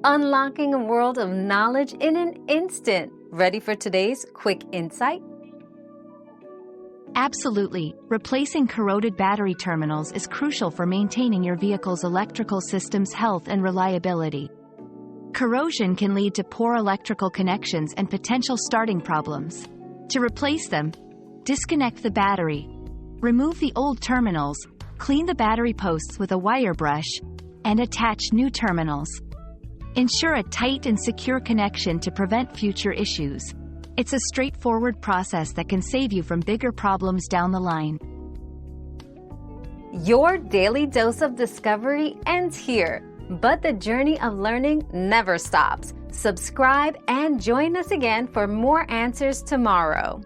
unlocking a world of knowledge in an instant. Ready for today's quick insight? Absolutely. Replacing corroded battery terminals is crucial for maintaining your vehicle's electrical system's health and reliability. Corrosion can lead to poor electrical connections and potential starting problems. To replace them, disconnect the battery, remove the old terminals, clean the battery posts with a wire brush, and attach new terminals. Ensure a tight and secure connection to prevent future issues. It's a straightforward process that can save you from bigger problems down the line. Your daily dose of discovery ends here, but the journey of learning never stops. Subscribe and join us again for more answers tomorrow.